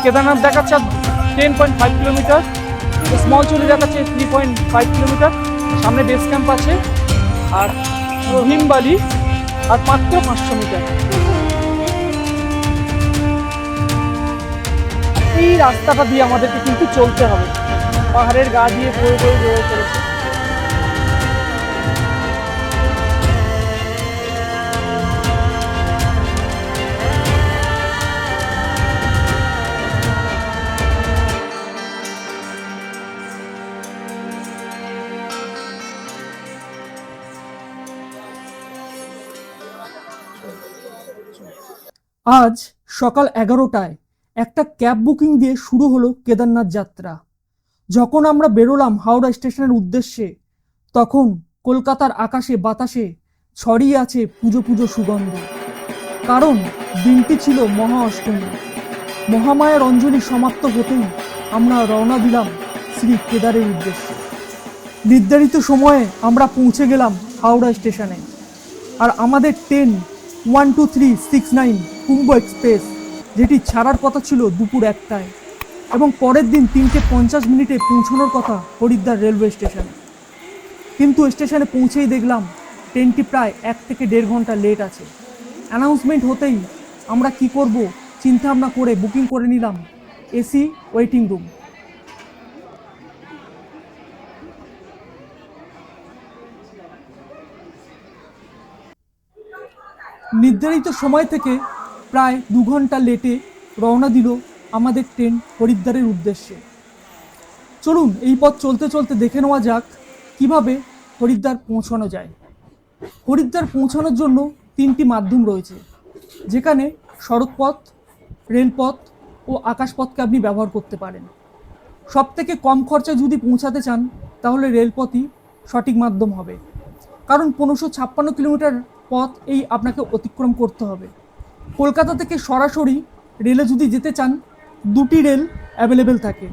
কেদারনাথ দেখাচ্ছে 10.5 kilometre, small চুলি দেখাচ্ছে 3.5 কিলোমিটার, সামনে বেস ক্যাম্প আছে, আর ভীমবালি আর মাত্র 500 মিটার। এই রাস্তাটা দিয়ে আমাদেরকে কিন্তু চলতে হবে, পাহাড়ের গা দিয়ে বয়ে বয়ে বয়ে চলেছে। আজ সকাল 11টায় একটা ক্যাব বুকিং দিয়ে শুরু হলো কেদারনাথ যাত্রা। যখন আমরা বেরোলাম হাওড়া স্টেশনের উদ্দেশ্যে, তখন কলকাতার আকাশে বাতাসে ছড়িয়ে আছে পুজো পুজো সুগন্ধ। কারণ দিনটি ছিল মহা অষ্টমী। মহামায়ার অঞ্জলি সমাপ্ত হতেই আমরা রওনা দিলাম শ্রী কেদারের উদ্দেশ্যে। নির্ধারিত সময়ে আমরা পৌঁছে গেলাম হাওড়া স্টেশনে। আর আমাদের ট্রেন 12369 কুম্ভ এক্সপ্রেস, যেটি ছাড়ার কথা ছিল দুপুর 1টায় এবং পরের দিন 3:50 পৌঁছানোর কথা হরিদ্বার রেলওয়ে স্টেশনে। কিন্তু স্টেশনে পৌঁছেই দেখলাম ট্রেনটি প্রায় 1 থেকে 1.5 ঘন্টা লেট আছে। অ্যানাউন্সমেন্ট হতেই আমরা কি করব চিন্তা ভাবনা করে বুকিং করে নিলাম এসি ওয়েটিং রুম। নির্ধারিত সময় থেকে প্রায় 2 ঘন্টা লেটে রওনা দিল আমাদের ট্রেন হরিদ্বারের উদ্দেশ্যে। চলুন এই পথ চলতে চলতে দেখে নেওয়া যাক কিভাবে হরিদ্বার পৌঁছানো যায়। হরিদ্বার পৌঁছানোর জন্য 3টি মাধ্যম রয়েছে, যেখানে সড়কপথ, রেলপথ ও আকাশপথকে আপনি ব্যবহার করতে পারেন। সবথেকে কম খরচায় যদি পৌঁছাতে চান তাহলে রেলপথই সঠিক মাধ্যম হবে, কারণ 1556 কিলোমিটার পথ এই আপনাকে অতিক্রম করতে হবে। কলকাতা থেকে সরাসরি রেলে যদি যেতে চান, 2টি রেল অ্যাভেলেবেল থাকে।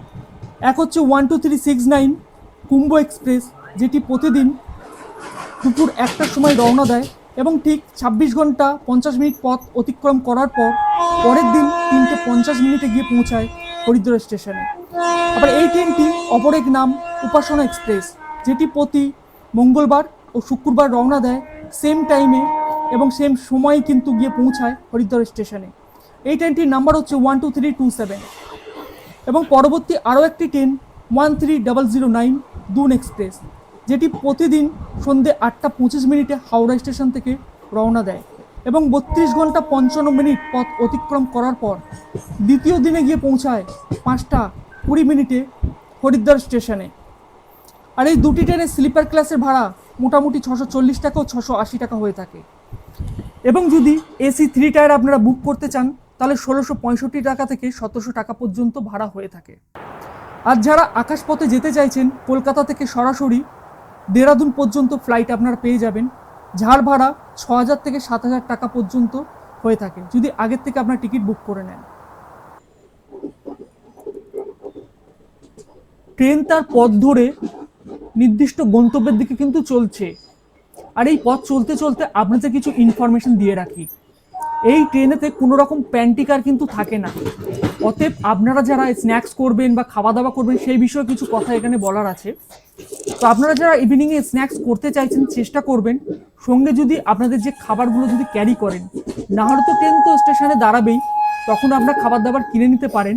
এক হচ্ছে 12369 কুম্ভ এক্সপ্রেস, যেটি প্রতিদিন দুপুর 1টার সময় রওনা দেয় এবং ঠিক 26 ঘন্টা 50 মিনিট পথ অতিক্রম করার পর পরের দিন 3:50 গিয়ে পৌঁছায় হরিদ্বার স্টেশনে। আবার এই ট্রেনটি অপর এক নাম উপাসনা এক্সপ্রেস, যেটি প্রতি মঙ্গলবার ও শুক্রবার রওনা দেয় সেম টাইমে এবং সেম সময়ে কিন্তু গিয়ে পৌঁছায় হরিদ্বার স্টেশনে। এই ট্রেনটির নাম্বার হচ্ছে 12327। এবং পরবর্তী আরও একটি ট্রেন 13009 দুন এক্সপ্রেস, যেটি প্রতিদিন সন্ধ্যে 8:25 হাওড়া স্টেশন থেকে রওনা দেয় এবং 32 ঘন্টা 55 মিনিট পথ অতিক্রম করার পর দ্বিতীয় দিনে গিয়ে পৌঁছায় 5:20 হরিদ্বার স্টেশনে। আর এই দুটি ট্রেনের স্লিপার ক্লাসের ভাড়া মোটামুটি 640 টাকা ও 680 টাকা হয়ে থাকে। এবং যদি এসি 3 টায়ার আপনারা বুক করতে চান তাহলে 1665 টাকা থেকে 1700 টাকা পর্যন্ত ভাড়া হয়ে থাকে। আর যারা আকাশপথে যেতে চাইছেন, কলকাতা থেকে সরাসরি দেরাদুন পর্যন্ত ফ্লাইট আপনারা পেয়ে যাবেন, যার ভাড়া 6000 থেকে 7000 টাকা পর্যন্ত হয়ে থাকে যদি আগের থেকে আপনার টিকিট বুক করে নেন। ট্রেন তার পথ ধরে নির্দিষ্ট গন্তব্যের দিকে কিন্তু চলছে। আর এই পথ চলতে চলতে আপনাদের কিছু ইনফরমেশন দিয়ে রাখি, এই ট্রেনেতে কোনো রকম প্যান্টিকার কিন্তু থাকে না। অতএব আপনারা যারা স্ন্যাক্স করবেন বা খাওয়া দাওয়া করবেন সেই বিষয়ে কিছু কথা এখানে বলার আছে। তো আপনারা যারা ইভিনিংয়ে স্ন্যাক্স করতে চাইছেন চেষ্টা করবেন সঙ্গে যদি আপনাদের যে খাবারগুলো যদি ক্যারি করেন, না হলে তো ট্রেন তো স্টেশনে দাঁড়াবেই, তখন আপনারা খাবার দাবার কিনে নিতে পারেন।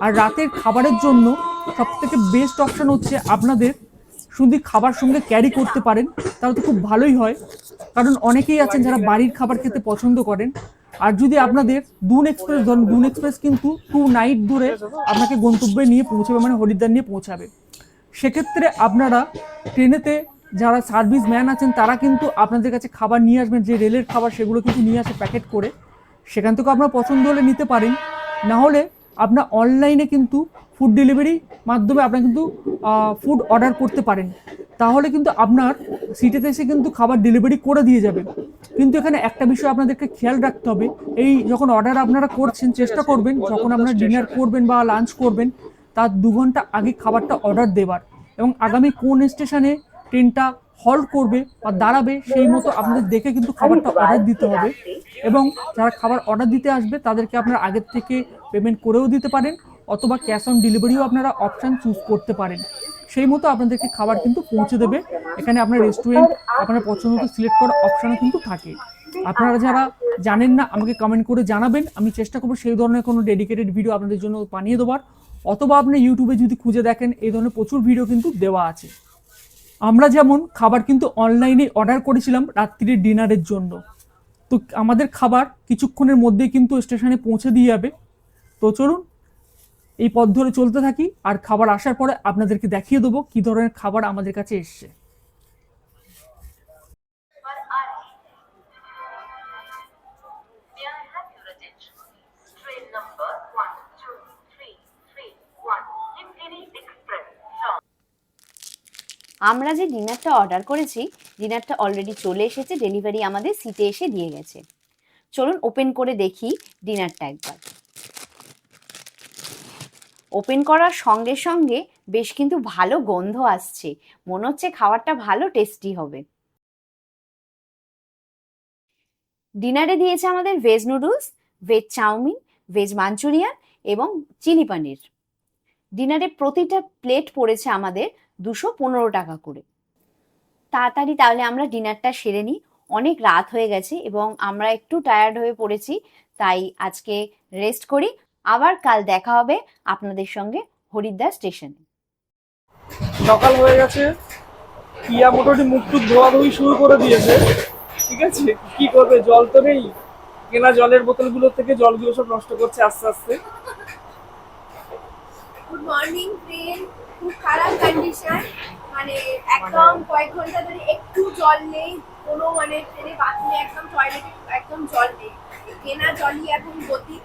আর রাতের খাবারের জন্য সবথেকে বেস্ট অপশান হচ্ছে আপনাদের শুধু খাবার সঙ্গে ক্যারি করতে পারেন, তাহলে তো খুব ভালোই হয়, কারণ অনেকেই আছেন যারা বাড়ির খাবার খেতে পছন্দ করেন। আর যদি আপনাদের দুন এক্সপ্রেস ধরুন, দুন এক্সপ্রেস কিন্তু 2 নাইট ধরে আপনাকে গন্তব্যে নিয়ে পৌঁছাবে, মানে হরিদ্বার নিয়ে পৌঁছাবে। সেক্ষেত্রে আপনারা ট্রেনেতে যারা সার্ভিস ম্যান আছেন তারা কিন্তু আপনাদের কাছে খাবার নিয়ে আসবেন, যে রেলের খাবার সেগুলো কিন্তু নিয়ে আসে প্যাকেট করে, সেখান থেকে আপনার পছন্দ হলে নিতে পারেন। না হলে আপনার অনলাইনে কিন্তু ফুড ডেলিভারি মাধ্যমে আপনারা কিন্তু ফুড অর্ডার করতে পারেন, তাহলে কিন্তু আপনার সিটেতে এসে কিন্তু খাবার ডেলিভারি করে দিয়ে যাবে। কিন্তু এখানে একটা বিষয় আপনাদেরকে খেয়াল রাখতে হবে, এই যখন অর্ডার আপনারা করছেন চেষ্টা করবেন যখন আপনারা ডিনার করবেন বা লাঞ্চ করবেন তার 2 ঘন্টা আগে খাবারটা অর্ডার দেবার, এবং আগামী কোন স্টেশনে ট্রেনটা হল্ট করবে বা দাঁড়াবে সেই মতো আপনাদের দেখে কিন্তু খাবারটা অর্ডার দিতে হবে। এবং যারা খাবার অর্ডার দিতে আসবে তাদেরকে আপনারা আগের থেকে পেমেন্ট করেও দিতে পারেন, অথবা ক্যাশ অন ডেলিভারিও আপনারা অপশান চুজ করতে পারেন। সেই মতো আপনাদেরকে খাবার কিন্তু পৌঁছে দেবে। এখানে আপনার রেস্টুরেন্ট আপনার পছন্দ মতো সিলেক্ট করার অপশানও কিন্তু থাকে। আপনারা যারা জানেন না আমাকে কমেন্ট করে জানাবেন, আমি চেষ্টা করবো সেই ধরনের কোনো ডেডিকেটেড ভিডিও আপনাদের জন্য বানিয়ে দেওয়ার। অথবা আপনি ইউটিউবে যদি খুঁজে দেখেন এই ধরনের প্রচুর ভিডিও কিন্তু দেওয়া আছে। আমরা যেমন খাবার কিন্তু অনলাইনে অর্ডার করেছিলাম রাত্রির ডিনারের জন্য, তো আমাদের খাবার কিছুক্ষণের মধ্যেই কিন্তু স্টেশনে পৌঁছে দিয়ে যাবে। তো চলুন এই পথ ধরে চলতে থাকি, আর খাবার আসার পরে আপনাদেরকে দেখিয়ে দেবো কী ধরনের খাবার আমাদের কাছে এসছে। আমরা যে ডিনারটা অর্ডার করেছি, ডিনারটা অলরেডি চলে এসেছে, ডেলিভারি আমাদের সিটে এসে দিয়ে গেছে। চলুন ওপেন করে দেখি ডিনারটা একবার। ওপেন করার সঙ্গে সঙ্গে বেশ কিন্তু ভালো গন্ধ আসছে, মনে হচ্ছে খাবারটা ভালো টেস্টি হবে। ডিনারে দিয়েছে আমাদের veg noodles, veg chowmein, veg manchurian এবং চিলি পনির। ডিনারে প্রতিটা প্লেট পড়েছে আমাদের 215 টাকা করে। তাড়াতাড়ি তাহলে আমরা ডিনারটা সেরে নিই, অনেক রাত হয়ে গেছে এবং আমরা একটু টায়ার্ড হয়ে পড়েছি, তাই আজকে রেস্ট করি। আবার কাল দেখা হবে আপনাদের সঙ্গে হরিদ্বার স্টেশনে। সকাল হয়ে গেছে, পিয়া মোটামুটি মুখ টুক ধোয়াধুয়ি শুরু করে দিয়েছে। ঠিক আছে, কি করবে, জল তো নেই, কেনা জলের বোতলগুলো থেকে জলগুলো সব নষ্ট করছে আস্তে আস্তে। গুড মর্নিং ট্রেন, খুব খারাপ কন্ডিশন, মানে একদম কয়েক ঘন্টা ধরে একটু জল নেই, কোনো মানে ট্রেনে বাথরুমে একদম টয়লেটে একদম জল নেই, কেনা জলই এখন গতি।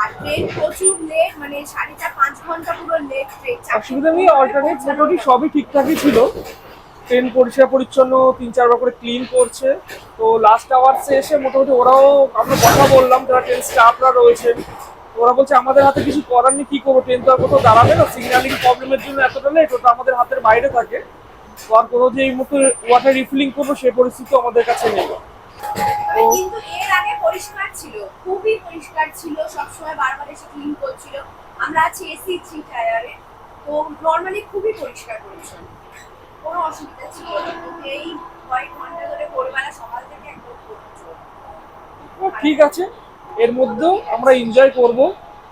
আর ট্রেন প্রচুর লেট, মানে 4.5-5 ঘন্টা পুরো লেট ট্রেন। অসুবিধা নেই, অল্টারনেট মোটামুটি সবই ঠিকঠাকই ছিল। ট্রেন পরিষ্কার পরিচ্ছন্ন 3-4 বার করে ক্লিন করছে। তো লাস্ট আওয়ার্সে এসে মোটামুটি ওরাও, আমরা কথা বললাম যারা ট্রেন স্টাফরা রয়েছেন, ওরা বলছে আমাদের হাতে কিছু করার নেই, কি করবো, ট্রেন তো আর কোথাও দাঁড়াবে না, সিগন্যালিং প্রবলেমের জন্য এতটা লেট, ওটা আমাদের হাতের বাইরে থাকে। তো আর কোনো যে এই মুহূর্তে ওয়াটার রিফিলিং করবো সেই পরিস্থিতি আমাদের কাছে নেই। কিন্তু এর আগে পরিষ্কার ছিল, খুবই পরিষ্কার ছিল, সবসময় বারবার এসে ক্লিন করছিল। আমরা আছি এসি 3 টায়ারে, তো নর্মালি খুবই পরিষ্কার পরিচ্ছন্ন, কোনো অসুবিধা ছিল না। কিন্তু এই কয়েক ঘন্টা ধরে ভোরবেলা সকাল থেকে একদম করছো। ঠিক আছে, এর মধ্যেও আমরা এনজয় করব।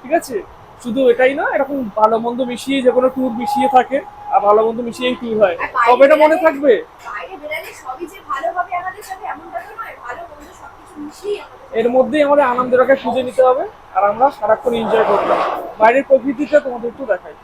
ঠিক আছে, শুধু এটাই না, এরকম ভালো মন্দ মিশিয়ে যে কোনো ট্যুর মিশিয়ে থাকে, আর ভালো মন্দ মিশিয়েই ট্যুর হয়, তবে এটা মনে থাকবে। বাইরে বেরালে সবই যে ভালো হবে আমাদের সাথে এমনটা তো নয়, ভালো মন্দ সবকিছু মিশিয়ে এর মধ্যেই আমাদের আনন্দটাকে খুঁজে নিতে হবে, আর আমরা সারাক্ষণ এনজয় করবো। বাইরের প্রকৃতিটা তোমাদের একটু দেখাই।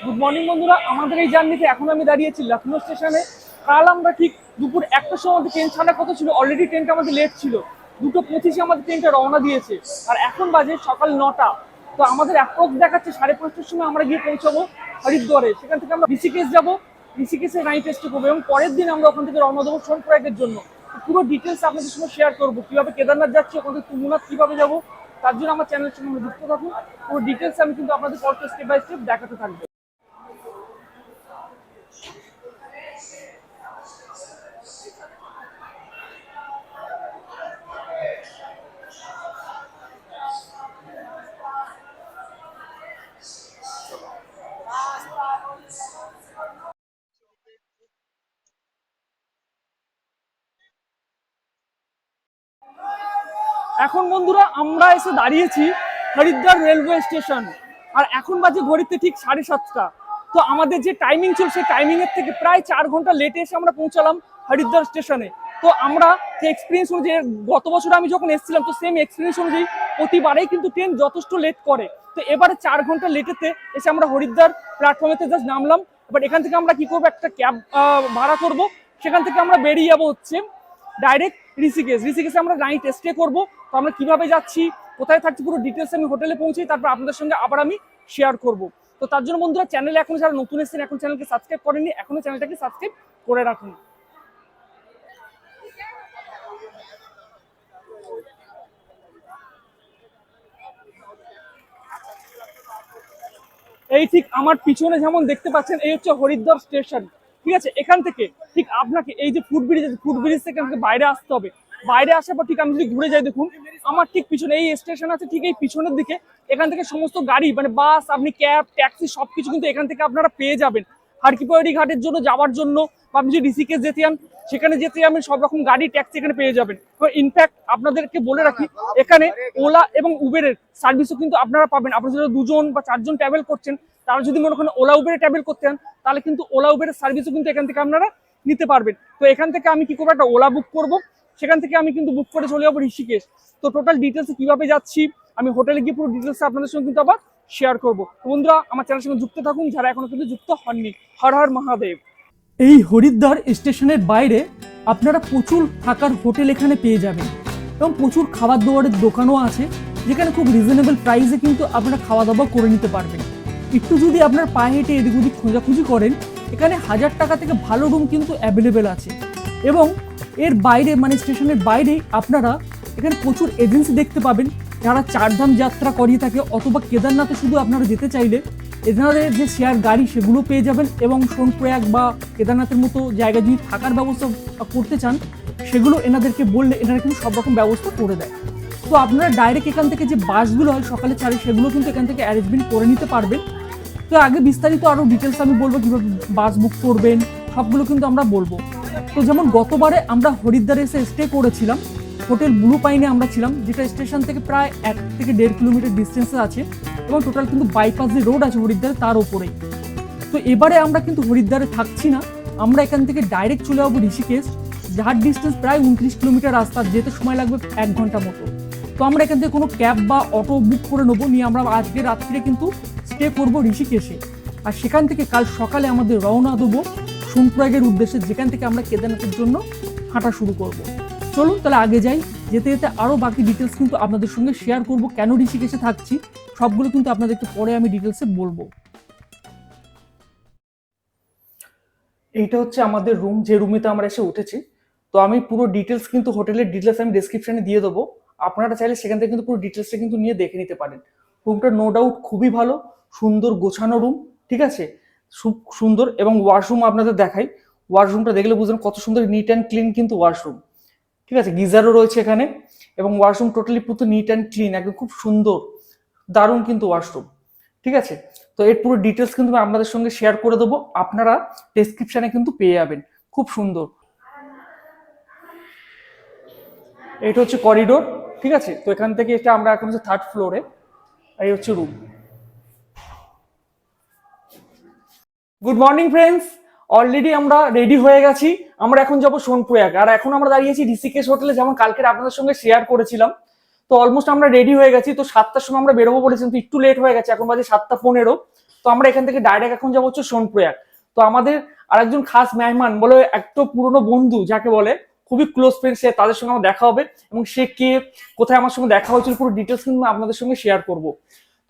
গুড মর্নিং বন্ধুরা, আমাদের এই জার্নিতে এখন আমি দাঁড়িয়েছি লখনৌ স্টেশনে। কাল আমরা ঠিক দুপুর 1টার সময় আমাদের ট্রেন ছাড়ার কথা ছিল, অলরেডি ট্রেনটা আমাদের লেট ছিল, 2:25-এ আমাদের ট্রেনটা রওনা দিয়েছে, আর এখন বাজে সকাল 9টা। তো আমাদের অ্যাপ্রক্স দেখাচ্ছে 5:30টার সময় আমরা গিয়ে পৌঁছাবো হরিদ্বারে। সেখান থেকে আমরা ঋষিকেশ যাবো, ঋষিকেশে নাইট স্টে করবো এবং পরের দিন আমরা ওখান থেকে রওনা দেবো সোনপ্রয়াগের জন্য। পুরো ডিটেলস আপনাদের সঙ্গে শেয়ার করবো, কিভাবে কেদারনাথ যাচ্ছি, ওখান থেকে তুঙ্গনাথ কিভাবে যাবো, তার জন্য আমার চ্যানেলের সঙ্গে যুক্ত থাকুন। পুরো ডিটেলস আমি কিন্তু আপনাদের পরে স্টেপ বাই স্টেপ দেখাতে থাকবো। এখন বন্ধুরা আমরা এসে দাঁড়িয়েছি হরিদ্বার রেলওয়ে স্টেশন, আর এখন বাজে ঘড়িতে ঠিক 7:30। তো আমাদের যে টাইমিং ছিল সেই টাইমিং এর থেকে প্রায় 4 ঘন্টা লেটে এসে আমরা পৌঁছালাম হরিদ্বার স্টেশনে। তো আমরা যে এক্সপিরিয়েন্স অনুযায়ী, গত বছর আমি যখন এসেছিলাম তো সেম এক্সপিরিয়েন্স অনুযায়ী প্রতিবারেই কিন্তু ট্রেন যথেষ্ট লেট করে। তো এবারে 4 ঘন্টা লেটেতে এসে আমরা হরিদ্বার প্ল্যাটফর্মেতে জাস্ট নামলাম। এবার এখান থেকে আমরা কি করবো, একটা ক্যাব ভাড়া করব, সেখান থেকে আমরা বেরিয়ে যাবো হচ্ছে ডাইরেক্ট ঋষিকেশ। ঋষিকেশে আমরা নাইট স্টে করবো। তো আমরা কিভাবে যাচ্ছি, কোথায় থাকছি, পুরো ডিটেলস আমি হোটেলে পৌঁছি, তারপর আপনাদের সঙ্গে আবার আমি শেয়ার করব। তো তার জন্য বন্ধুরা চ্যানেলে এখন যারা নতুন এসেছেন, এখন চ্যানেলকে সাবস্ক্রাইব করেননি, এখনো চ্যানেলটাকে সাবস্ক্রাইব করে রাখুন। এই ঠিক আমার পিছনে যেমন দেখতে পাচ্ছেন, এই হচ্ছে হরিদ্বার স্টেশন। ঠিক আছে, এখান থেকে ঠিক আপনাকে এই যে ফুটব্রিজ থেকে আমাকে বাইরে আসতে হবে। বাইরে আসার পর ঠিক আমি যদি ঘুরে যাই, দেখুন আমার ঠিক পিছনে এই স্টেশন আছে, ঠিক এই পিছনের দিকে এখান থেকে সমস্ত গাড়ি মানে বাস, আপনি ক্যাব, ট্যাক্সি সবকিছু কিন্তু এখান থেকে আপনারা পেয়ে যাবেন। হারকিপৌরি ঘাটের জন্য যাওয়ার জন্য বা আপনি যদি ঋষিকেশ যেতে চান সেখানে যেতে আমি সব রকম গাড়ি ট্যাক্সি এখানে পেয়ে যাবেন। ইনফ্যাক্ট আপনাদেরকে বলে রাখি, এখানে ওলা এবং উবেরের সার্ভিসও কিন্তু আপনারা পাবেন। আপনারা যদি 2 জন বা 4 জন ট্রাভেল করছেন, তারা যদি মনে করেন ওলা উবেরে ট্রাভেল করতে চান, তাহলে কিন্তু ওলা উবেরের সার্ভিসও কিন্তু এখান থেকে আপনারা নিতে পারবেন। তো এখান থেকে আমি কি করবো, একটা ওলা বুক করব, সেখান থেকে আমি কিন্তু বুক করে চলে যাবো ঋষিকেশ। তো টোটাল ডিটেলস কিভাবে যাচ্ছি, আমি হোটেলে গিয়ে পুরো ডিটেলস আপনাদের সঙ্গে কিন্তু আবার শেয়ার করবো। বন্ধুরা আমার চ্যানেলের সঙ্গে যুক্ত থাকুন যারা এখনো কিন্তু যুক্ত হননি। হর হর মহাদেব। এই হরিদ্বার স্টেশনের বাইরে আপনারা প্রচুর থাকার হোটেল এখানে পেয়ে যাবেন এবং প্রচুর খাবার দাবারের দোকানও আছে, যেখানে খুব রিজনেবল প্রাইসে কিন্তু আপনারা খাওয়া দাওয়া করে নিতে পারবেন। একটু যদি আপনার পায়ে হেঁটে এদিক ওদিক খোঁজাখুঁজি করেন, এখানে 1000 টাকা থেকে ভালো রুম কিন্তু অ্যাভেলেবেল আছে। এবং এর বাইরে মানে স্টেশনের বাইরেই আপনারা এখানে প্রচুর এজেন্সি দেখতে পাবেন, যারা 4 ধাম যাত্রা করিয়ে থাকে অথবা কেদারনাথে শুধু আপনারা যেতে চাইলে এনাদের যে শেয়ার গাড়ি সেগুলো পেয়ে যাবেন। এবং সোনপ্রয়াগ বা কেদারনাথের মতো জায়গায় যদি থাকার ব্যবস্থা করতে চান, সেগুলো এনাদেরকে বললে এনারা কিন্তু সব রকম ব্যবস্থা করে দেয়। তো আপনারা ডাইরেক্ট এখান থেকে যে বাসগুলো হয় সকালে ছাড়ে, সেগুলো কিন্তু এখান থেকে অ্যারেঞ্জমেন্ট করে নিতে পারবেন। তো আগে বিস্তারিত আরও ডিটেলস আমি বলবো, কীভাবে বাস বুক করবেন সবগুলো কিন্তু আমরা বলবো। তো যেমন গতবারে আমরা হরিদ্বারে এসে স্টে করেছিলাম, হোটেল ব্লু পাইনে আমরা ছিলাম, যেটা স্টেশন থেকে প্রায় 1 থেকে 1.5 কিলোমিটার ডিস্টেন্সে আছে এবং টোটাল কিন্তু বাইপাস যে রোড আছে হরিদ্বারে তার ওপরেই। তো এবারে আমরা কিন্তু হরিদ্বারে থাকছি না, আমরা এখান থেকে ডাইরেক্ট চলে যাবো ঋষিকেশ, যার ডিস্টেন্স প্রায় 29 কিলোমিটার রাস্তা, যেতে সময় লাগবে 1 ঘন্টা মতো। তো আমরা এখান থেকে কোনো ক্যাব বা অটো বুক করে নেবো, নিয়ে আমরা আজকে রাত্রিরে কিন্তু স্টে করবো ঋষিকেশে। আর সেখান থেকে কাল সকালে আমাদের রওনা দেবো সোনপ্রয়াগের উদ্দেশ্যে, যেখান থেকে আমরা কেদারনাথের জন্য হাঁটা শুরু করব। চলুন তাহলে আগে যাই, যেতে যেতে আরও বাকি ডিটেলস কিন্তু আপনাদের সঙ্গে শেয়ার করব, কেন ঋষিকেশে থাকছি সবগুলো কিন্তু আপনাদেরকে পরে আমি ডিটেলসে বলবো। এইটা হচ্ছে আমাদের রুম, যে রুমেতে আমরা এসে উঠেছি। তো আমি পুরো ডিটেলস কিন্তু হোটেলের ডিটেলস আমি ডেসক্রিপশনে দিয়ে দেবো, আপনারা চাইলে সেখান থেকে কিন্তু পুরো ডিটেলসটা কিন্তু নিয়ে দেখে নিতে পারেন। রুমটা নো ডাউট খুবই ভালো, সুন্দর গোছানো রুম, ঠিক আছে, খুব সুন্দর। এবং ওয়াশরুম আপনাদের দেখাই, ওয়াশরুমটা দেখলে বুঝবেন কত সুন্দর নিট অ্যান্ড ক্লিন কিন্তু ওয়াশরুম, ঠিক আছে, গিজারও রয়েছে এখানে। এবং ওয়াশরুম টোটালি পুরো নিট অ্যান্ড ক্লিন, একদম খুব সুন্দর দারুণ কিন্তু ওয়াশরুম, ঠিক আছে। তো এর পুরো ডিটেলস কিন্তু আমি আপনাদের সঙ্গে শেয়ার করে দেবো, আপনারা ডেসক্রিপশনে কিন্তু পেয়ে যাবেন, খুব সুন্দর। এটা হচ্ছে করিডোর, ঠিক আছে। তো এখান থেকে এটা আমরা এখন হচ্ছে 3rd ফ্লোরে, এই হচ্ছে room. Good morning friends, already আমরা রেডি হয়ে গেছি, আমরা এখন যাবো সোনপ্রয়াগ। আর এখন আমরা দাঁড়িয়েছি ঋষিকেশ হোটেলে, যেমন কালকে আপনাদের সঙ্গে শেয়ার করেছিলাম। তো অলমোস্ট আমরা রেডি হয়ে গেছি, তো 7টার সময় আমরা বেরোবো বলেছিলাম, তো একটু লেট হয়ে গেছে, এখন বাজে 7:15। তো আমরা এখান থেকে ডাইরেক্ট এখন যাবো হচ্ছে সোনপ্রয়াগ। তো আমাদের আরেকজন খাস মেহমান বলে একটা পুরনো বন্ধু যাকে বলে, খুবই ক্লোজ ফ্রেন্ড, সে তাদের সঙ্গে আমার দেখা হবে এবং সে কে, কোথায় আমার সঙ্গে দেখা হয়েছিল পুরো ডিটেলস কিন্তু আপনাদের সঙ্গে শেয়ার করবো।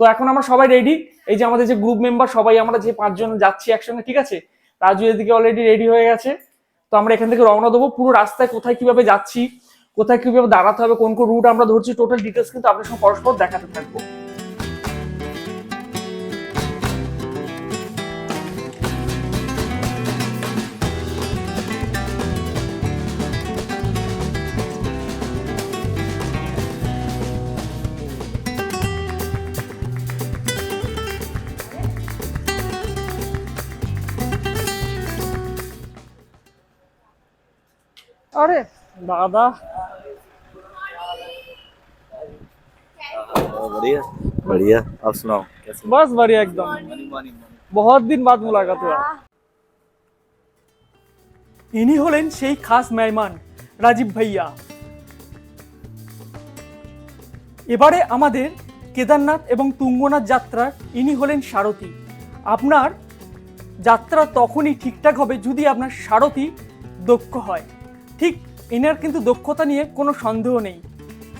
তো এখন আমরা সবাই রেডি, এই যে আমাদের যে গ্রুপ মেম্বার সবাই আমরা যে 5 জন যাচ্ছি একসঙ্গে, ঠিক আছে। রাজু এদিকে অলরেডি রেডি হয়ে গেছে। তো আমরা এখান থেকে রওনা দেবো, পুরো রাস্তায় কোথায় কিভাবে যাচ্ছি, কোথায় কিভাবে দাঁড়াতে হবে, কোন কোন রুট আমরা ধরছি, টোটাল ডিটেলস কিন্তু আপনার সঙ্গে পরস্পর দেখাতে থাকবো। अरे दादा बढ़िया बढ़िया। आप सुनाओ कैसे? बस बढ़िया एकदम, बहुत दिन बाद मुलाकात हुआ। ইনি হলেন সেই খাস মেহমান রাজীব ভাইয়া। এবারে আমাদের কেদারনাথ এবং তুঙ্গনাথ যাত্রার ইনি হলেন সারথি। আপনার যাত্রা তখনই ঠিকঠাক হবে যদি আপনার সারথি দক্ষ হয়। ঠিক এনার কিন্তু দক্ষতা নিয়ে কোনো সন্দেহ নেই,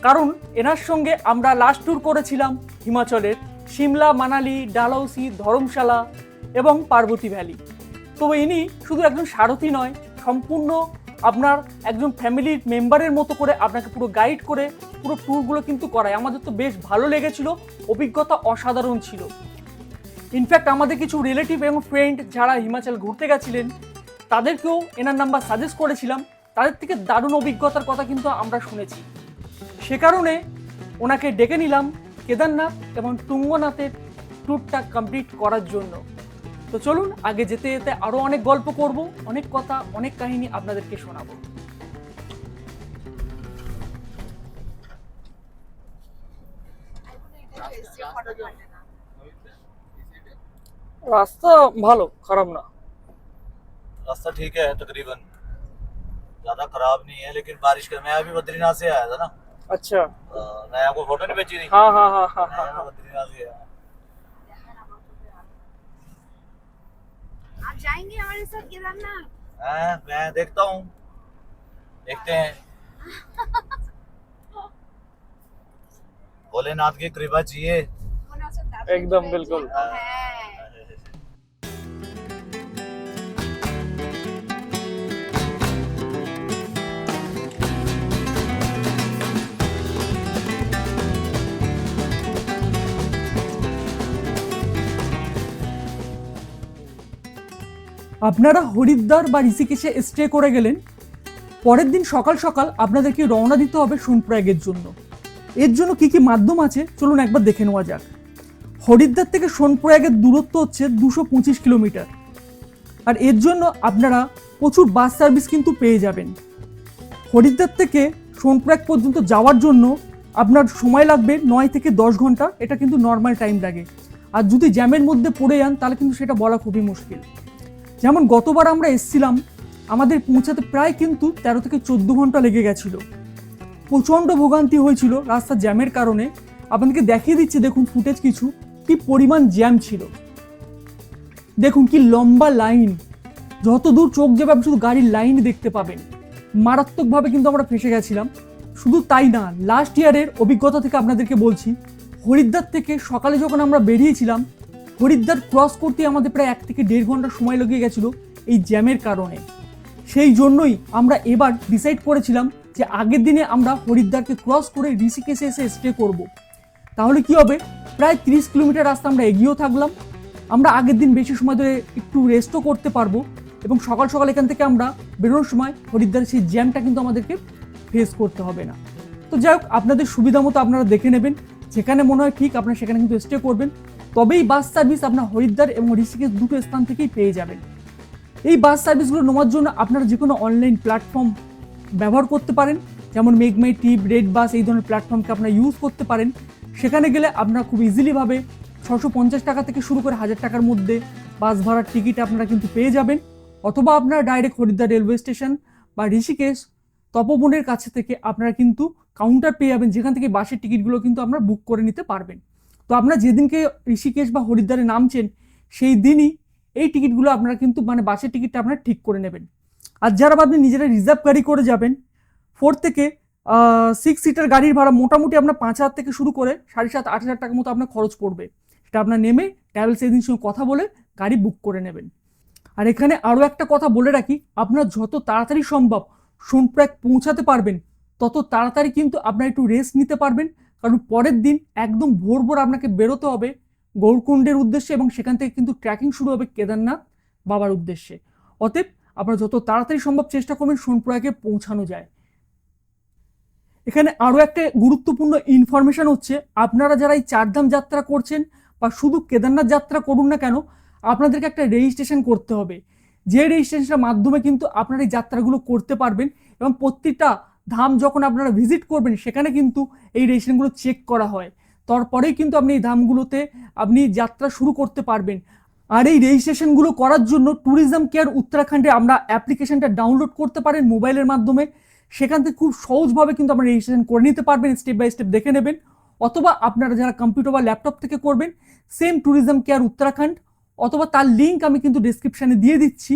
কারণ এনার সঙ্গে আমরা লাস্ট ট্যুর করেছিলাম হিমাচলের সিমলা, মানালি, ডালহৌসি, ধর্মশালা এবং পার্বতী ভ্যালি। তো ইনি শুধু একজন সারথি নয়, সম্পূর্ণ আপনার একজন ফ্যামিলির মেম্বারের মতো করে আপনাকে পুরো গাইড করে পুরো ট্যুরগুলো কিন্তু করায়। আমাদের তো বেশ ভালো লেগেছিল, অভিজ্ঞতা অসাধারণ ছিল। ইনফ্যাক্ট আমাদের কিছু রিলেটিভ এবং ফ্রেন্ড যারা হিমাচল ঘুরতে গেছিলেন, তাদেরকেও এনার নাম্বার সাজেস্ট করেছিলাম, তাদের থেকে দারুণ অভিজ্ঞতার কথা কিন্তু আমরা শুনেছি। সে কারণে ওনাকে ডেকে নিলাম কেদারনাথ এবং তুঙ্গনাথের ট্যুরটা কমপ্লিট করার জন্য। তো চলুন আগে যেতে যেতে আরও অনেক গল্প করব, অনেক কথা, অনেক কাহিনী আপনাদেরকে শোনাবো। রাস্তা ভালো, খারাপ না। रास्ता ठीक है तकरीबन, ज्यादा खराब नहीं है, लेकिन बारिश का मैं अभी बद्रीनाथ से आया था ना। अच्छा, मैं आपको फोटो नहीं भेजी थी? हाँ हाँ हाँ हाँ हाँ मैं बद्रीनाथ से आया। आप जाएंगे हमारे साथ केदारनाथ? मैं देखता हूँ, देखते हैं। भोलेनाथ की कृपा चाहिए। एकदम बिल्कुल। আপনারা হরিদ্বার বা ঋষিকেশে স্টে করে গেলেন, পরের দিন সকাল সকাল আপনাদেরকে রওনা দিতে হবে সোনপ্রয়াগের জন্য। এর জন্য কি কি মাধ্যম আছে চলুন একবার দেখে নেওয়া যাক। হরিদ্বার থেকে সোনপ্রয়াগের দূরত্ব হচ্ছে 225 কিলোমিটার, আর এর জন্য আপনারা প্রচুর বাস সার্ভিস কিন্তু পেয়ে যাবেন। হরিদ্বার থেকে সোনপ্রয়াগ পর্যন্ত যাওয়ার জন্য আপনার সময় লাগবে 9 থেকে 10 ঘন্টা, এটা কিন্তু নর্মাল টাইম লাগে। আর যদি জ্যামের মধ্যে পড়ে যান তাহলে কিন্তু সেটা বলা খুবই মুশকিল। যেমন গতবার আমরা এসেছিলাম, আমাদের পৌঁছাতে প্রায় কিন্তু 13 থেকে 14 ঘন্টা লেগে গেছিল। প্রচণ্ড ভোগান্তি হয়েছিল রাস্তার জ্যামের কারণে। আপনাদেরকে দেখিয়ে দিচ্ছি, দেখুন ফুটেজ কিছু, কি পরিমাণ জ্যাম ছিল। দেখুন কি লম্বা লাইন, যত দূর চোখ যাবে আপনি শুধু গাড়ির লাইন দেখতে পাবেন। মারাত্মকভাবে কিন্তু আমরা ফেসে গেছিলাম। শুধু তাই না, লাস্ট ইয়ারের অভিজ্ঞতা থেকে আপনাদেরকে বলছি, হরিদ্বার থেকে সকালে যখন আমরা বেরিয়েছিলাম, হরিদ্বার ক্রস করতে আমাদের প্রায় 1 থেকে 1.5 ঘন্টা সময় লেগে গেছিল এই জ্যামের কারণে। সেই জন্যই আমরা এবার ডিসাইড করেছিলাম যে আগের দিনে আমরা হরিদ্বারকে ক্রস করে ঋষিকেশে এসে স্টে করব। তাহলে কি হবে, প্রায় 30 কিলোমিটার রাস্তা আমরা এগিয়েও থাকলাম, আমরা আগের দিন বেশি সময় ধরে একটু রেস্টও করতে পারবো, এবং সকাল সকাল এখান থেকে আমরা বেরোনোর সময় হরিদ্বারের সেই জ্যামটা কিন্তু আমাদেরকে ফেস করতে হবে না। তো যাই হোক, আপনাদের সুবিধা মতো আপনারা দেখে নেবেন, যেখানে মনে হয় ঠিক আপনারা সেখানে কিন্তু স্টে করবেন। তবেই বাস সার্ভিস আপনার হরিদ্বার এবং ঋষিকেশ দুটো স্থান থেকেই পেয়ে যাবেন। এই বাস সার্ভিসগুলো নেওয়ার জন্য আপনারা যে কোনো অনলাইন প্ল্যাটফর্ম ব্যবহার করতে পারেন, যেমন মেঘমাই ট্রিপ, রেড বাস, এই ধরনের প্ল্যাটফর্মকে আপনারা ইউজ করতে পারেন। সেখানে গেলে আপনারা খুব ইজিলিভাবে 650 টাকা থেকে শুরু করে 1000 টাকার মধ্যে বাস ভাড়ার টিকিট আপনারা কিন্তু পেয়ে যাবেন। অথবা আপনারা ডাইরেক্ট হরিদ্বার রেলওয়ে স্টেশন বা ঋষিকেশ তপবনের কাছে থেকে আপনারা কিন্তু কাউন্টার পেয়ে যাবেন, যেখান থেকে বাসের টিকিটগুলো কিন্তু আপনারা বুক করে নিতে পারবেন। তো আপনারা যেদিনকে ঋষিকেশ বা হরিদ্বারে নামছেন সেই দিনই এই টিকিটগুলো আপনারা কিন্তু বাসের টিকিটটা আপনারা ঠিক করে নেবেন। আর যারা আপনি নিজেরা রিজার্ভ গাড়ি করে যাবেন, 4 থেকে 6 সিটার গাড়ির ভাড়া মোটামুটি আপনার 5000 থেকে শুরু করে 7,500-8,000 টাকার মতো আপনার খরচ পড়বে। সেটা আপনার নেমে ট্রাভেলস এজেন্সির সঙ্গে কথা বলে গাড়ি বুক করে নেবেন। আর এখানে আরও একটা কথা বলে রাখি, আপনার যত তাড়াতাড়ি সম্ভব সোনপ্রয়াগ পৌঁছাতে পারবেন তত তাড়াতাড়ি কিন্তু আপনারা একটু রেস্ট নিতে পারবেন, কারণ পরের দিন একদম ভোর ভোর আপনাকে বেরোতে হবে গৌরকুণ্ডের উদ্দেশ্যে, এবং সেখান থেকে কিন্তু ট্রেকিং শুরু হবে কেদারনাথ বাবার উদ্দেশ্যে। অতএব আপনারা যত তাড়াতাড়ি সম্ভব চেষ্টা করবেন সোনপ্রয়াগে পৌঁছানো যায়। এখানে আরও একটা গুরুত্বপূর্ণ ইনফরমেশন হচ্ছে, আপনারা যারা এই চারধাম যাত্রা করছেন বা শুধু কেদারনাথ যাত্রা করুন না কেন, আপনাদেরকে একটা রেজিস্ট্রেশন করতে হবে। যে রেজিস্ট্রেশনের মাধ্যমে কিন্তু আপনারা এই যাত্রাগুলো করতে পারবেন, এবং প্রত্যেকটা ধাম যখন আপনারা ভিজিট করবেন সেখানে কিন্তু এই রেজিস্ট্রেশনগুলো চেক করা হয়, তারপরেই কিন্তু আপনি এই ধামগুলোতে আপনি যাত্রা শুরু করতে পারবেন। আর এই রেজিস্ট্রেশনগুলো করার জন্য ট্যুরিজম কেয়ার উত্তরাখণ্ডে আমরা অ্যাপ্লিকেশনটা ডাউনলোড করতে পারেন মোবাইলের মাধ্যমে। সেখান থেকে খুব সহজভাবে কিন্তু আপনারা রেজিস্ট্রেশন করে নিতে পারবেন, স্টেপ বাই স্টেপ দেখে নেবেন। অথবা আপনারা যারা কম্পিউটার বা ল্যাপটপ থেকে করবেন, সেম ট্যুরিজম কেয়ার উত্তরাখণ্ড, অথবা তার লিঙ্ক আমি কিন্তু ডেসক্রিপশানে দিয়ে দিচ্ছি,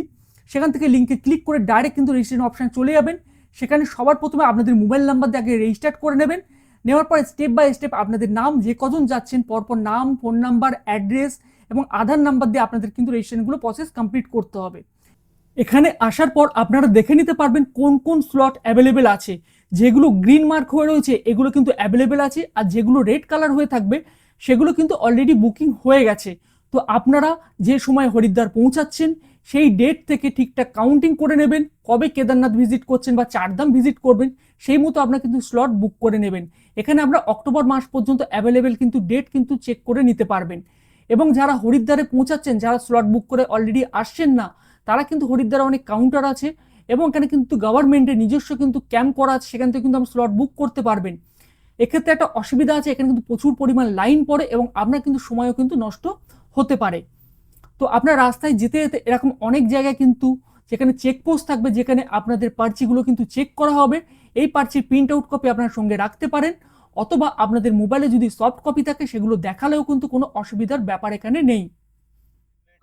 সেখান থেকে লিঙ্কে ক্লিক করে ডাইরেক্ট কিন্তু রেজিস্ট্রেশন অপশানে চলে যাবেন। সেখানে সবার প্রথমে আপনাদের মোবাইল নাম্বার দিয়ে আগে রেজিস্টার করে নেবেন। নেওয়ার পরে স্টেপ বাই স্টেপ আপনাদের নাম, যে কজন যাচ্ছেন পরপর নাম, ফোন নাম্বার, অ্যাড্রেস এবং আধার নাম্বার দিয়ে আপনাদের কিন্তু রেজিস্ট্রেশনগুলো প্রসেস কমপ্লিট করতে হবে। এখানে আসার পর আপনারা দেখে নিতে পারবেন কোন কোন স্লট অ্যাভেলেবেল আছে। যেগুলো গ্রিন মার্ক হয়ে রয়েছে এগুলো কিন্তু অ্যাভেলেবেল আছে, আর যেগুলো রেড কালার হয়ে থাকবে সেগুলো কিন্তু অলরেডি বুকিং হয়ে গেছে। তো আপনারা যে সময় হরিদ্বার পৌঁছাচ্ছেন সেই ডেট থেকে ঠিকঠাক কাউন্টিং করে নেবেন, কবে কেদারনাথ ভিজিট করছেন বা চারধাম ভিজিট করবেন সেই মতো আপনারা কিন্তু স্লট বুক করে নেবেন। এখানে আমরা অক্টোবর মাস পর্যন্ত অ্যাভেলেবেল কিন্তু ডেট কিন্তু চেক করে নিতে পারবেন। এবং যারা হরিদ্বারে পৌঁছাচ্ছেন, যারা স্লট বুক করে অলরেডি আসছেন না, তারা কিন্তু হরিদ্বারে অনেক কাউন্টার আছে এবং এখানে কিন্তু গভর্নমেন্টের নিজস্ব কিন্তু ক্যাম্প করা আছে, সেখান থেকে কিন্তু আপনি স্লট বুক করতে পারবেন। এক্ষেত্রে একটা অসুবিধা আছে, এখানে কিন্তু প্রচুর পরিমাণ লাইন পড়ে এবং আপনার কিন্তু সময়ও কিন্তু নষ্ট হতে পারে। তো আপনার রাস্তায় যেতে যেতে এরকম অনেক জায়গায় কিন্তু যেখানে চেকপোস্ট থাকবে, যেখানে আপনাদের পার্চিগুলো কিন্তু চেক করা হবে। এই পার্চির প্রিন্ট আউট কপি আপনার সঙ্গে রাখতে পারেন, অথবা আপনাদের মোবাইলে যদি সফট কপি থাকে সেগুলো দেখালেও কিন্তু কোনো অসুবিধার ব্যাপার এখানে নেই।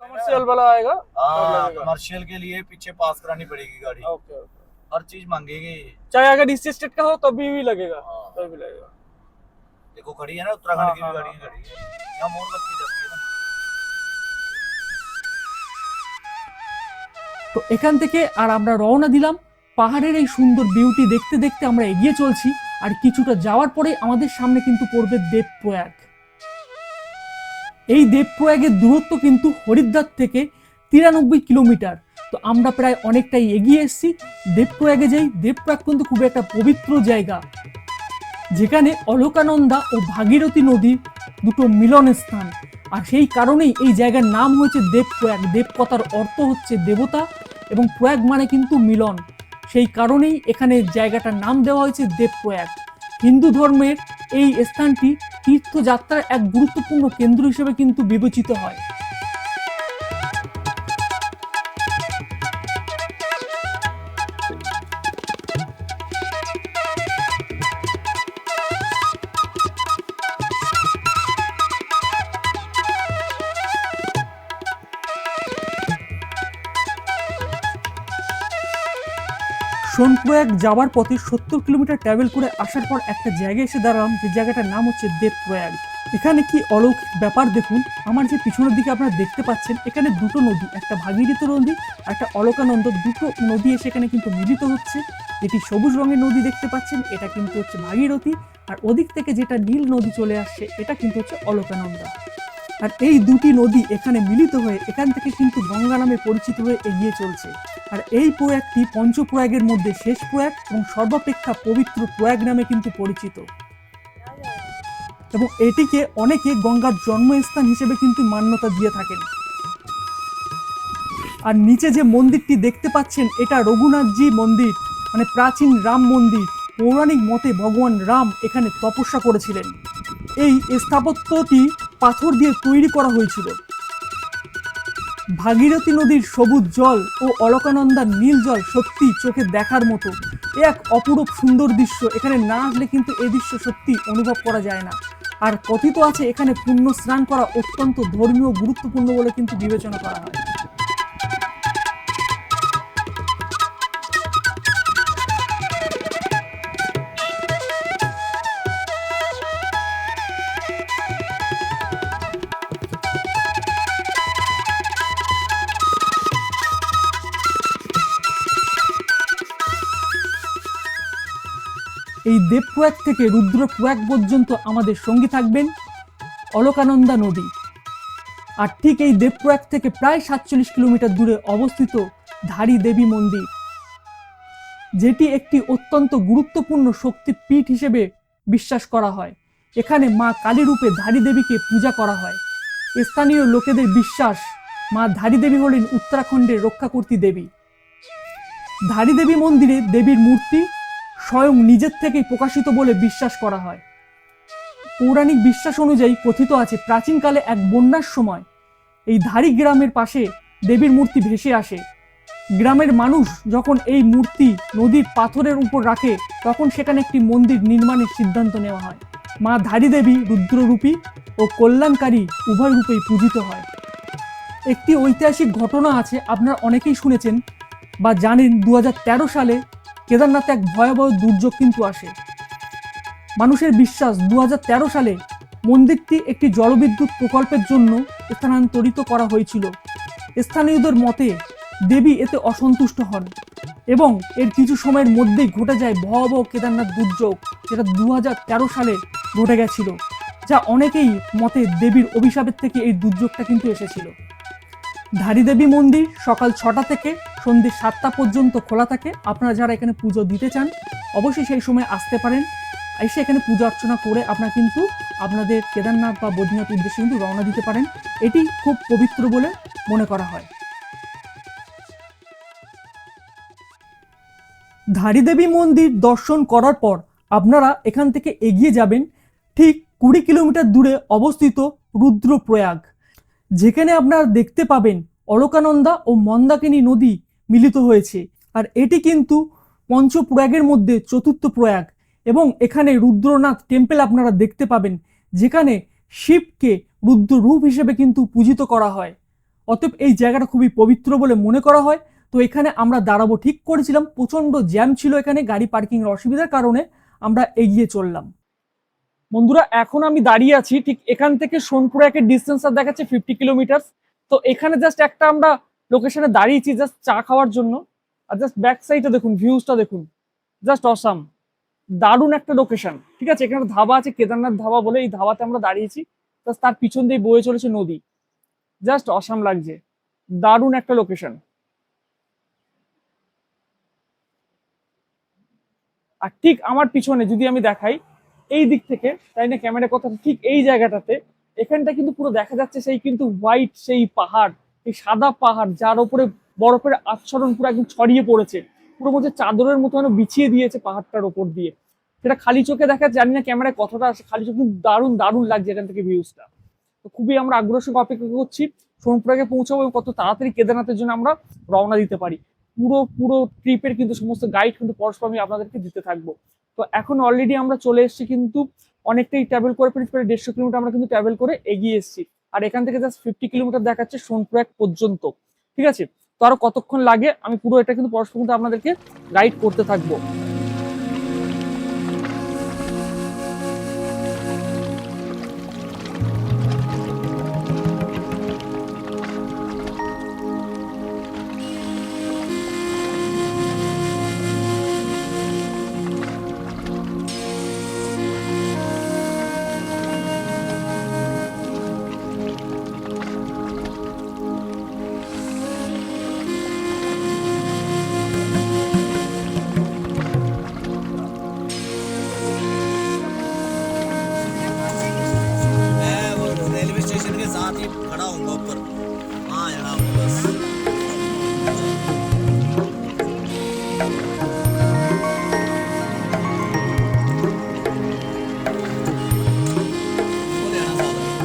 कमर्शियल वाला आएगा हाँ, कमर्शियल के लिए पीछे पास करानी पड़ेगी गाड़ी, ओके हर चीज मांगेगी। चाहे अगर इस स्टेट का हो तभी भी लगेगा, तभी भी लगेगा। देखो खड़ी है ना उत्तराखंड हाँ, की भी हाँ, गाड़ी खड़ी है, यहाँ मोमबत्ती जलती है ना। তো এখান থেকে আর আমরা রওনা দিলাম। পাহাড়ের এই সুন্দর বিউটি দেখতে দেখতে আমরা এগিয়ে চলছি, আর কিছুটা যাওয়ার পরে আমাদের সামনে কিন্তু পড়বে দেবপ্রয়াগ। এই দেবপ্রয়াগের দূরত্ব কিন্তু হরিদ্বার থেকে 93 কিলোমিটার। তো আমরা প্রায় অনেকটাই এগিয়ে এসেছি। দেবপ্রয়াগে যাই। দেবপ্রয়াগ কিন্তু খুব একটা পবিত্র জায়গা, যেখানে অলকানন্দা ও ভাগীরথী নদীর দুটো মিলন স্থান। আর সেই কারণেই এই জায়গার নাম হয়েছে দেবপ্রয়াগ। দেব কথার অর্থ হচ্ছে দেবতা এবং প্রয়াগ মানে কিন্তু মিলন। সেই কারণেই এখানে জায়গাটার নাম দেওয়া হয়েছে দেবপ্রয়াগ। হিন্দু ধর্মের এই স্থানটি তীর্থযাত্রার এক গুরুত্বপূর্ণ কেন্দ্র হিসেবে কিন্তু বিবেচিত হয়। সোনপ্রয়াগ যাওয়ার পথে 70 কিলোমিটার ট্রাভেল করে আসার পর একটা জায়গায় এসে দাঁড়ালাম, যে জায়গাটার নাম হচ্ছে দেবপ্রয়াগ। এখানে কি অলৌকিক ব্যাপার দেখুন। আমার যে পিছনের দিকে আপনারা দেখতে পাচ্ছেন, এখানে দুটো নদী, একটা ভাগীরথী নদী আর একটা অলকানন্দ, দুটো নদী এসে এখানে কিন্তু মিলিত হচ্ছে। যেটি সবুজ রঙের নদী দেখতে পাচ্ছেন এটা কিন্তু হচ্ছে ভাগীরথী, আর ওদিক থেকে যেটা নীল নদী চলে আসছে এটা কিন্তু হচ্ছে অলকানন্দা। আর এই দুটি নদী এখানে মিলিত হয়ে এখান থেকে কিন্তু গঙ্গা নামে পরিচিত হয়ে এগিয়ে চলছে। আর এই প্রয়াগটি পঞ্চপ্রয়াগের মধ্যে শেষ প্রয়াগ এবং সর্বাপেক্ষা পবিত্র প্রয়াগ নামে কিন্তু পরিচিত, এবং এটিকে অনেকে গঙ্গার জন্মস্থান হিসেবে কিন্তু মান্যতা দিয়ে থাকেন। আর নিচে যে মন্দিরটি দেখতে পাচ্ছেন এটা রঘুনাথজি মন্দির, মানে প্রাচীন রাম মন্দির। পৌরাণিক মতে ভগবান রাম এখানে তপস্যা করেছিলেন। এই স্থাপত্যটি পাথর দিয়ে তৈরি করা হয়েছিল। ভাগীরথী নদীর সবুজ জল ও অলকানন্দার নীল জল সত্যি চোখে দেখার মতো। এক অপরূপ সুন্দর দৃশ্য, এখানে না আসলে কিন্তু এই দৃশ্য সত্যি অনুভব করা যায় না। আর কথিত আছে এখানে পুণ্য স্নান করা অত্যন্ত ধর্মীয় গুরুত্বপূর্ণ বলে কিন্তু বিবেচনা করা হয়। এই দেবপ্রয়াগ থেকে রুদ্রপ্রয়াগ পর্যন্ত আমাদের সঙ্গী থাকবেন অলকানন্দা নদী। আর ঠিক এই দেবপ্রয়াগ থেকে প্রায় 47 কিলোমিটার দূরে অবস্থিত ধারী দেবী মন্দির, যেটি একটি অত্যন্ত গুরুত্বপূর্ণ শক্তিপীঠ হিসেবে বিশ্বাস করা হয়। এখানে মা কালী রূপে ধারী দেবীকে পূজা করা হয়। স্থানীয় লোকেদের বিশ্বাস মা ধারী দেবী হলেন উত্তরাখণ্ডের রক্ষাকর্ত্রী দেবী। ধারী দেবী মন্দিরে দেবীর মূর্তি স্বয়ং নিজের থেকেই প্রকাশিত বলে বিশ্বাস করা হয়। পৌরাণিক বিশ্বাস অনুযায়ী কথিত আছে প্রাচীনকালে এক বন্যার সময় এই ধারী গ্রামের পাশে দেবীর মূর্তি ভেসে আসে। গ্রামের মানুষ যখন এই মূর্তি নদীর পাথরের উপর রাখে, তখন সেখানে একটি মন্দির নির্মাণের সিদ্ধান্ত নেওয়া হয়। মা ধারী দেবী রুদ্ররূপী ও কল্যাণকারী উভয় রূপেই পূজিত হয়। একটি ঐতিহাসিক ঘটনা আছে, আপনারা অনেকেই শুনেছেন বা জানেন। 2013 সালে কেদারনাথে এক ভয়াবহ দুর্যোগ কিন্তু আসে। মানুষের বিশ্বাস 2013 সালে মন্দিরটি একটি জলবিদ্যুৎ প্রকল্পের জন্য স্থানান্তরিত করা হয়েছিল। স্থানীয়দের মতে দেবী এতে অসন্তুষ্ট হন এবং এর কিছু সময়ের মধ্যেই ঘটে যায় ভয়াবহ কেদারনাথ দুর্যোগ, যেটা 2013 সালে ঘটে গেছিল, যা অনেকেই মতে দেবীর অভিশাপের থেকে এই দুর্যোগটা কিন্তু এসেছিল। ধারীদেবী মন্দির সকাল 6টা থেকে সন্ধ্যে 7টা পর্যন্ত খোলা থাকে। আপনারা যারা এখানে পুজো দিতে চান অবশ্যই সেই সময় আসতে পারেন। এসে এখানে পূজা অর্চনা করে আপনারা কিন্তু আপনাদের কেদারনাথ বা বদ্রীনাথ উদ্দেশ্যে কিন্তু রওনা দিতে পারেন। এটি খুব পবিত্র বলে মনে করা হয়। ধারীদেবী মন্দির দর্শন করার পর আপনারা এখান থেকে এগিয়ে যাবেন ঠিক 20 কিলোমিটার দূরে অবস্থিত রুদ্রপ্রয়াগ, যেখানে আপনারা দেখতে পাবেন অলকানন্দা ও মন্দাকিনী নদী মিলিত হয়েছে। আর এটি কিন্তু পঞ্চপ্রয়াগের মধ্যে চতুর্থ প্রয়াগ এবং এখানে রুদ্রনাথ টেম্পল আপনারা দেখতে পাবেন, যেখানে শিবকে রুদ্র রূপ হিসেবে কিন্তু পূজিত করা হয়। অতএব এই জায়গাটা খুবই পবিত্র বলে মনে করা হয়। তো এখানে আমরা দাঁড়াবো ঠিক করেছিলাম, প্রচণ্ড জ্যাম ছিল এখানে, গাড়ি পার্কিংয়ের অসুবিধার কারণে আমরা এগিয়ে চললাম। বন্ধুরা এখন আমি দাঁড়িয়ে আছি ঠিক এখান থেকে সোনপুরাকের ডিস্টেন্স আর দেখাচ্ছে 50 কিলোমিটার। তো এখানে জাস্ট একটা আমরা লোকেশনে দাঁড়িয়েছি জাস্ট চা খাওয়ার জন্য। আর জাস্ট ব্যাক সাইডে দেখুন, ভিউজটা দেখুন, জাস্ট অসাম, দারুণ একটা লোকেশন। ঠিক আছে, এখানে ধাবা আছে কেদারনাথ ধাবা বলে, এই ধাবাতে আমরা দাঁড়িয়েছি। জাস্ট তার পিছন দিয়ে বয়ে চলেছে নদী, জাস্ট অসাম লাগছে, দারুণ একটা লোকেশন। আর ঠিক আমার পিছনে যদি আমি দেখাই এই দিক থেকে, তাই না ক্যামেরা কথা, ঠিক এই জায়গাটাতে এখানটা কিন্তু পুরো দেখা যাচ্ছে সেই কিন্তু হোয়াইট সেই পাহাড়, এই সাদা পাহাড় যার উপরে বরফের আচ্ছাদন পুরো একদম ছড়িয়ে পড়েছে, পুরো মধ্যে চাদরের মতো যেন বিছিয়ে দিয়েছে পাহাড়টার ওপর দিয়ে। সেটা খালি চোখে দেখা, জানি না ক্যামেরায় কতটা আসে, খালি চোখে কিন্তু দারুণ দারুণ লাগছে এখান থেকে ভিউজটা। তো খুবই আমরা আগ্রহের সঙ্গে অপেক্ষা করছি সোনপুরাকে পৌঁছাবো এবং কত তাড়াতাড়ি কেদারনাথের জন্য আমরা রওনা দিতে পারি। পুরো পুরো ট্রিপের কিন্তু সমস্ত গাইড কিন্তু পরস্পর আমি আপনাদেরকে দিতে থাকবো। তো এখন অলরেডি আমরা চলে এসেছি, কিন্তু অনেকটাই ট্রাভেল করে ফেলেছি, প্রায় 150 কিলোমিটার আমরা কিন্তু ট্রাভেল করে এগিয়ে এসেছি। আর এখান থেকে জাস্ট 50 কিলোমিটার দেখাচ্ছে সোনপুরাক পর্যন্ত। ঠিক আছে, তো আরো কতক্ষণ লাগে আমি পুরো এটা কিন্তু পরস্পর কিন্তু আপনাদেরকে গাইড করতে থাকবো। मैं वो रेलवे स्टेशन के साथ ही खड़ा हूँ ऊपर, वहाँ जाना हूँ बस। वो लेना साथ में।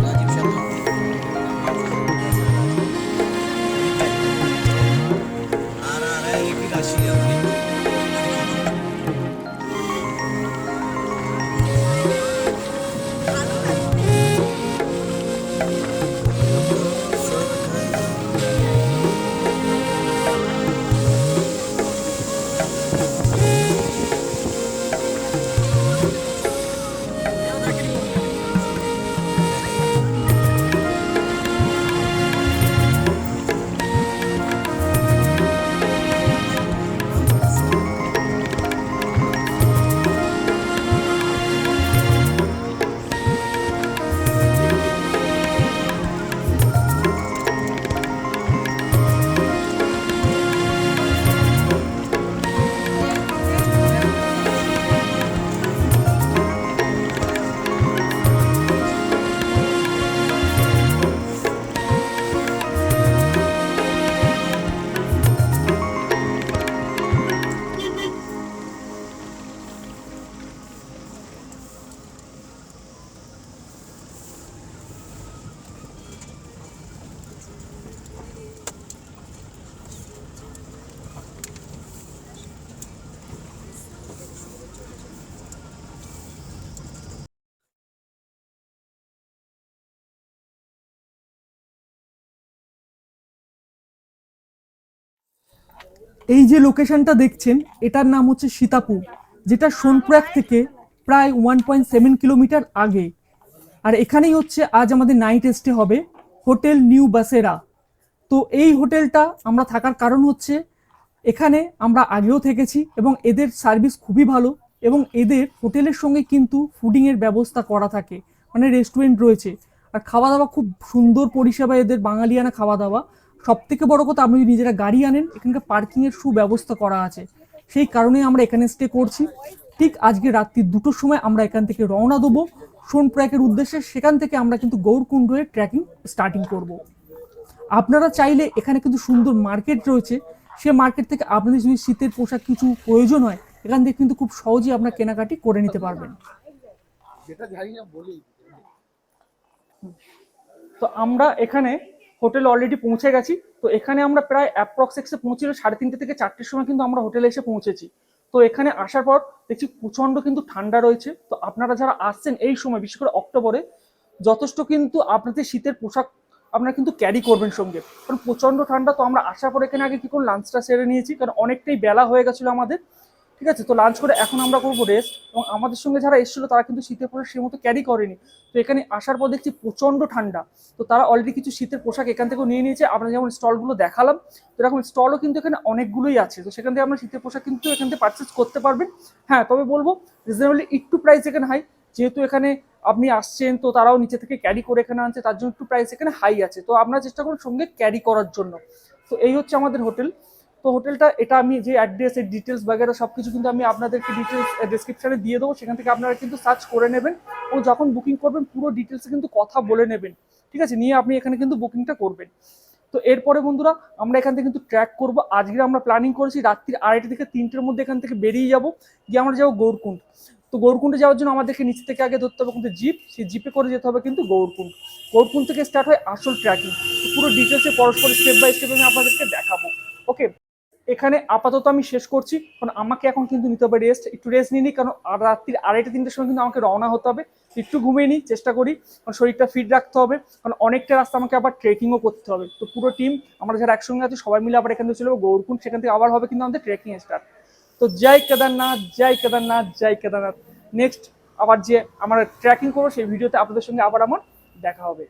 राजीव शर्मा आ रहा है, एक ही राशि है अपनी। এই যে লোকেশনটা দেখছেন এটার নাম হচ্ছে সীতাপুর, যেটা সোনপুরাক থেকে প্রায় 1.7 কিলোমিটার আগে। আর এখানেই হচ্ছে আজ আমাদের নাইট স্টে হবে, হোটেল নিউ বাসেরা। তো এই হোটেলটা আমরা থাকার কারণ হচ্ছে এখানে আমরা আগেও থেকেছি এবং এদের সার্ভিস খুবই ভালো, এবং এদের হোটেলের সঙ্গে কিন্তু ফুডিংয়ের ব্যবস্থা করা থাকে, মানে রেস্টুরেন্ট রয়েছে। আর খাওয়া দাওয়া খুব সুন্দর পরিষেবা এদের, বাঙালিয়ানা খাওয়া দাওয়া। সব থেকে বড় কথা, আপনি যদি নিজেরা গাড়ি আনেন, এখানকার পার্কিংয়ের সুব্যবস্থা করা আছে। সেই কারণেই আমরা এখানে স্টে করছি। ঠিক আজকে রাত্রি 2টোর সময় আমরা এখান থেকে রওনা দেবো সোনপ্রয়াগের উদ্দেশ্যে। সেখান থেকে আমরা কিন্তু গৌরকুণ্ড হয়ে ট্রেকিং স্টার্টিং করব। আপনারা চাইলে এখানে কিন্তু সুন্দর মার্কেট রয়েছে, সে মার্কেট থেকে আপনাদের যদি শীতের পোশাক কিছু প্রয়োজন হয়, এখান থেকে কিন্তু খুব সহজেই আপনারা কেনাকাটি করে নিতে পারবেন। তো আমরা এখানে হোটেলে অলরেডি পৌঁছে গেছি। তো এখানে আমরা প্রায় অ্যাপ্রক্সে পৌঁছিল 3:30 থেকে 4টের সময় কিন্তু আমরা হোটেলে এসে পৌঁছেছি। তো এখানে আসার পর দেখছি প্রচন্ড কিন্তু ঠান্ডা রয়েছে। তো আপনারা যারা আসছেন এই সময়, বিশেষ করে অক্টোবরে, যথেষ্ট কিন্তু আপনাদের শীতের পোশাক আপনারা কিন্তু ক্যারি করবেন সঙ্গে, কারণ প্রচন্ড ঠান্ডা। তো আমরা আসার পর এখানে আগে কি করে লাঞ্চটা সেরে নিয়েছি, কারণ অনেকটাই বেলা হয়ে গেছিলো আমাদের। ঠিক আছে, তো লাঞ্চ করে এখন আমরা করবো রেস্ট। এবং আমাদের সঙ্গে যারা এসেছিল তারা কিন্তু শীতের পোশাক সে মতো ক্যারি করেনি। তো এখানে আসার পর দেখছি প্রচন্ড ঠান্ডা, তো তারা অলরেডি কিছু শীতের পোশাক এখান থেকেও নিয়ে নিয়েছে। আমরা যেমন স্টলগুলো দেখালাম, তো এরকম স্টলও কিন্তু এখানে অনেকগুলোই আছে। তো সেখান থেকে আমরা শীতের পোশাক কিন্তু এখান থেকে পারচেস করতে পারবেন। হ্যাঁ, তবে বলবো রিজনেবলি একটু প্রাইস এখানে হাই, যেহেতু এখানে আপনি আসছেন, তো তারাও নিচে থেকে ক্যারি করে এখানে আনছে, তার জন্য একটু প্রাইস এখানে হাই আছে। তো আপনারা চেষ্টা করুন সঙ্গে ক্যারি করার জন্য। তো এই হচ্ছে আমাদের হোটেল। তো হোটেলটা, এটা আমি যে অ্যাড্রেস, এর ডিটেলস বাগেরা সব কিছু কিন্তু আমি আপনাদেরকে ডিটেলস ডেসক্রিপশনে দিয়ে দেবো, সেখান থেকে আপনারা কিন্তু সার্চ করে নেবেন। এবং যখন বুকিং করবেন পুরো ডিটেলসে কিন্তু কথা বলে নেবেন, ঠিক আছে, নিয়ে আপনি এখানে কিন্তু বুকিংটা করবেন। তো এরপরে বন্ধুরা আমরা এখান থেকে কিন্তু ট্র্যাক করবো। আজকে আমরা প্ল্যানিং করেছি রাত্রি 2:30 থেকে 3টের মধ্যে এখান থেকে বেরিয়ে যাব, গিয়ে আমরা যাবো গৌরকুণ্ড। তো গৌরকুণ্ডে যাওয়ার জন্য আমাদেরকে নিচ থেকে আগে ধরতে হবে কিন্তু জিপ, সেই জিপে করে যেতে হবে কিন্তু গৌরকুণ্ড। গৌরকুণ্ড থেকে স্টার্ট হয় আসল ট্র্যাকিং। পুরো ডিটেলসে পরস্পর স্টেপ বাই স্টেপ আমি আপনাদেরকে দেখাবো। ওকে, এখানে আপাতত আমি শেষ করছি, কারণ আমাকে এখন কিন্তু নিতে হবে রেস্ট, একটু রেস্ট নিই, কারণ রাত্রি 2:30-3টের সময় কিন্তু আমাকে রওনা হতে হবে। একটু ঘুমিয়ে নিই, চেষ্টা করি, কারণ শরীরটা ফিট রাখতে হবে, কারণ অনেকটা রাস্তা আমাকে আবার ট্রেকিংও করতে হবে। তো পুরো টিম আমরা যারা একসঙ্গে আছি সবাই মিলে আবার এখান থেকে চলে যাবো গৌরকুণ্ড, সেখান থেকে আবার হবে কিন্তু আমাদের ট্রেকিং স্টার্ট। তো জয় কেদারনাথ, জয় কেদারনাথ, জয় কেদারনাথ। নেক্সট আবার যে আমরা ট্রেকিং করবো সেই ভিডিওতে আপনাদের সঙ্গে আবার আমার দেখা হবে।